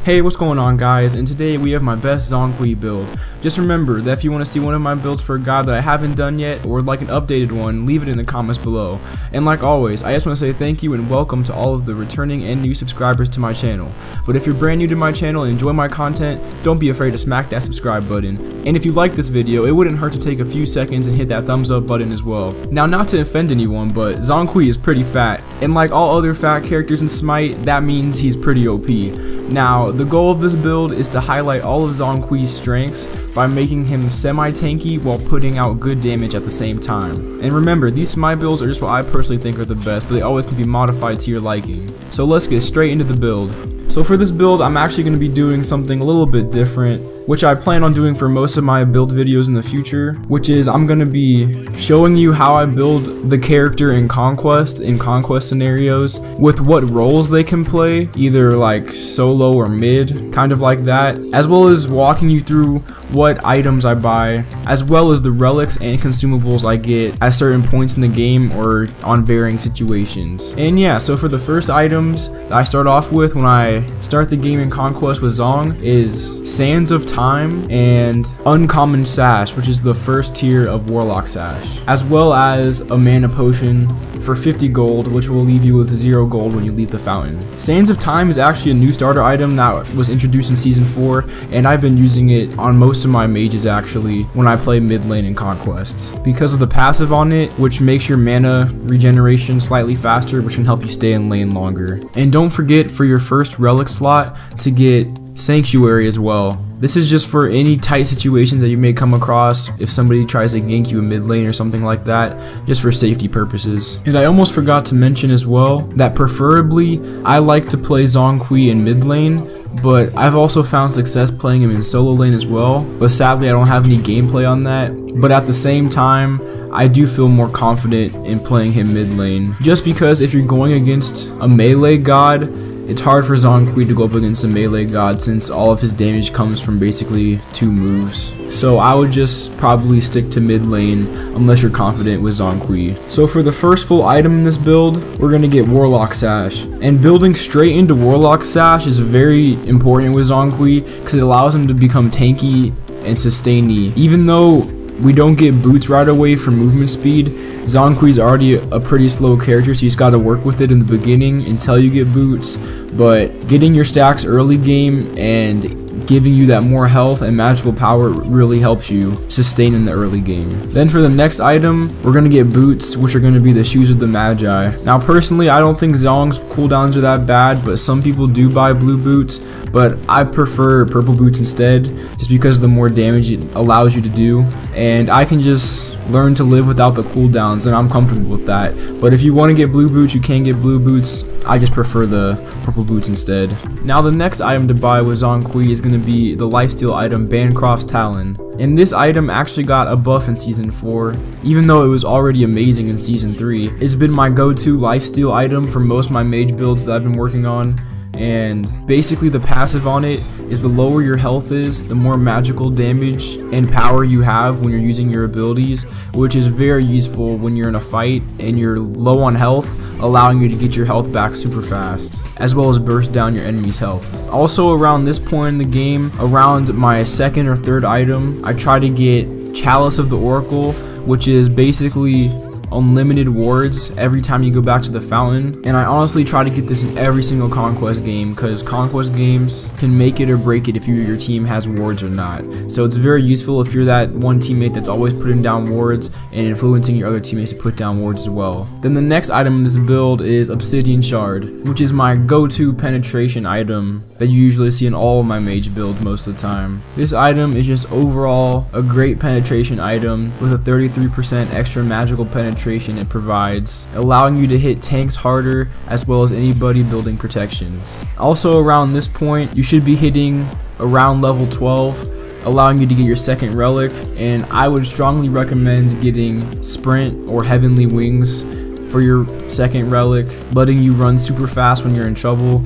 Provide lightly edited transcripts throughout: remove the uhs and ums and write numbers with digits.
Hey, what's going on guys, and today we have my best Zhong Kui build. Just remember that if you want to see one of my builds for a god that I haven't done yet, or would like an updated one, leave it in the comments below. And like always, I just want to say thank you and welcome to all of the returning and new subscribers to my channel. But if you're brand new to my channel and enjoy my content, don't be afraid to smack that subscribe button. And if you like this video, it wouldn't hurt to take a few seconds and hit that thumbs up button as well. Now, not to offend anyone, but Zhong Kui is pretty fat, and like all other fat characters in Smite, that means he's pretty OP. Now, the goal of this build is to highlight all of Zhong Kui's strengths by making him semi-tanky while putting out good damage at the same time. And remember, these Smite builds are just what I personally think are the best, but they always can be modified to your liking. So let's get straight into the build. So for this build, I'm actually going to be doing something a little bit different, which I plan on doing for most of my build videos in the future, which is I'm going to be showing you how I build the character in conquest scenarios with what roles they can play, either like solo or mid, kind of like that, as well as walking you through what items I buy, as well as the relics and consumables I get at certain points in the game or on varying situations. And yeah, so for the first items that I start off with when I start the game in Conquest with Zhong is Sands of Time and Uncommon Sash, which is the first tier of Warlock Sash, as well as a mana potion for 50 gold, which will leave you with 0 gold when you leave the fountain. Sands of Time is actually a new starter item that was introduced in Season 4, and I've been using it on most of my mages actually when I play mid lane in Conquest, because of the passive on it, which makes your mana regeneration slightly faster, which can help you stay in lane longer. And don't forget, for your first relic slot, to get Sanctuary as well. This is just for any tight situations that you may come across if somebody tries to gank you in mid lane or something like that, just for safety purposes. And I almost forgot to mention as well that preferably I like to play Zhong Kui in mid lane, but I've also found success playing him in solo lane as well, but sadly I don't have any gameplay on that. But at the same time, I do feel more confident in playing him mid lane, just because if you're going against a melee god, it's hard for Zhong Kui to go up against a melee god since all of his damage comes from basically 2 moves. So I would just probably stick to mid lane unless you're confident with Zhong Kui. So for the first full item in this build, we're going to get Warlock Sash. And building straight into Warlock Sash is very important with Zhong Kui because it allows him to become tanky and sustainy. Even though we don't get boots right away for movement speed, Zhong Kui's already a pretty slow character, so you just gotta work with it in the beginning until you get boots. But getting your stacks early game and giving you that more health and magical power really helps you sustain in the early game. Then for the next item, we're gonna get boots, which are gonna be the shoes of the Magi. Now personally, I don't think Zhong's cooldowns are that bad, but some people do buy blue boots, but I prefer purple boots instead, just because of the more damage it allows you to do, and I can just learn to live without the cooldowns, and I'm comfortable with that. But if you want to get blue boots, you can get blue boots. I just prefer the purple boots instead. Now the next item to buy with Zhong Kui is going to be the lifesteal item Bancroft's Talon. And this item actually got a buff in Season 4, even though it was already amazing in Season 3. It's been my go-to lifesteal item for most of my mage builds that I've been working on. And basically the passive on it is the lower your health is, the more magical damage and power you have when you're using your abilities, which is very useful when you're in a fight and you're low on health, allowing you to get your health back super fast, as well as burst down your enemy's health. Also around this point in the game, around my second or third item, I try to get Chalice of the Oracle, which is basically unlimited wards every time you go back to the fountain. And I honestly try to get this in every single Conquest game, because Conquest games can make it or break it if your team has wards or not. So it's very useful if you're that one teammate that's always putting down wards and influencing your other teammates to put down wards as well. Then the next item in this build is Obsidian Shard, which is my go-to penetration item that you usually see in all of my mage builds most of the time. This item is just overall a great penetration item with a 33% extra magical penetration it provides, allowing you to hit tanks harder as well as anybody building protections. Also around this point, you should be hitting around level 12, allowing you to get your second relic, and I would strongly recommend getting Sprint or Heavenly Wings for your second relic, letting you run super fast when you're in trouble,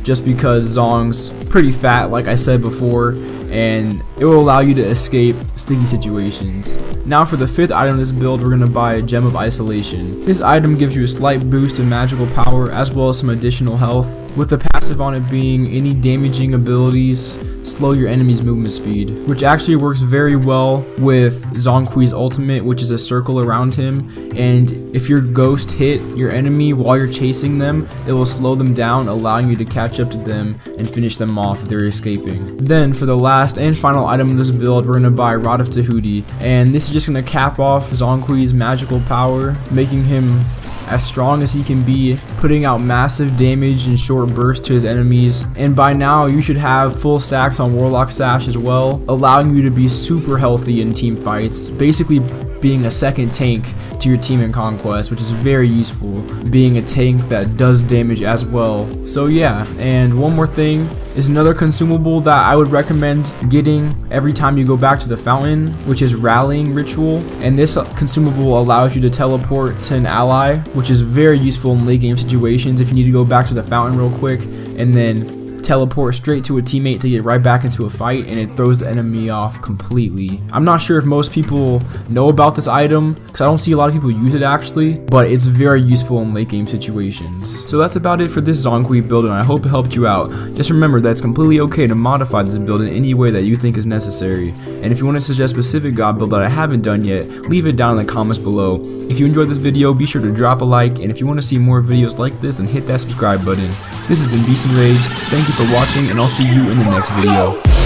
just because Zhong's pretty fat like I said before, and it will allow you to escape sticky situations. Now for the 5th item of this build, we're going to buy a Gem of Isolation. This item gives you a slight boost in magical power as well as some additional health, with the passive on it being any damaging abilities slow your enemy's movement speed, which actually works very well with Zhong Kui's ultimate, which is a circle around him, and if your ghost hit your enemy while you're chasing them, it will slow them down, allowing you to catch up to them and finish them off if they're escaping. Then for the last and final item of this build, we're going to buy Rod of Tahuti, and this is just going to cap off Zhong Kui's magical power, making him as strong as he can be, putting out massive damage in short bursts to his enemies, and by now you should have full stacks on Warlock Sash as well, allowing you to be super healthy in team fights, basically being a second tank to your team in Conquest, which is very useful, being a tank that does damage as well. So yeah, and one more thing is another consumable that I would recommend getting every time you go back to the fountain, which is Rallying Ritual, and this consumable allows you to teleport to an ally, which is very useful in late game situations if you need to go back to the fountain real quick and then teleport straight to a teammate to get right back into a fight, and it throws the enemy off completely. I'm not sure if most people know about this item because I don't see a lot of people use it actually, but it's very useful in late game situations. So that's about it for this Zhong Kui build, and I hope it helped you out. Just remember that it's completely okay to modify this build in any way that you think is necessary, and if you want to suggest a specific god build that I haven't done yet, leave it down in the comments below. If you enjoyed this video, be sure to drop a like, and if you want to see more videos like this, then hit that subscribe button. This has been BeastxEnraged. Thank you for watching, and I'll see you in the next video.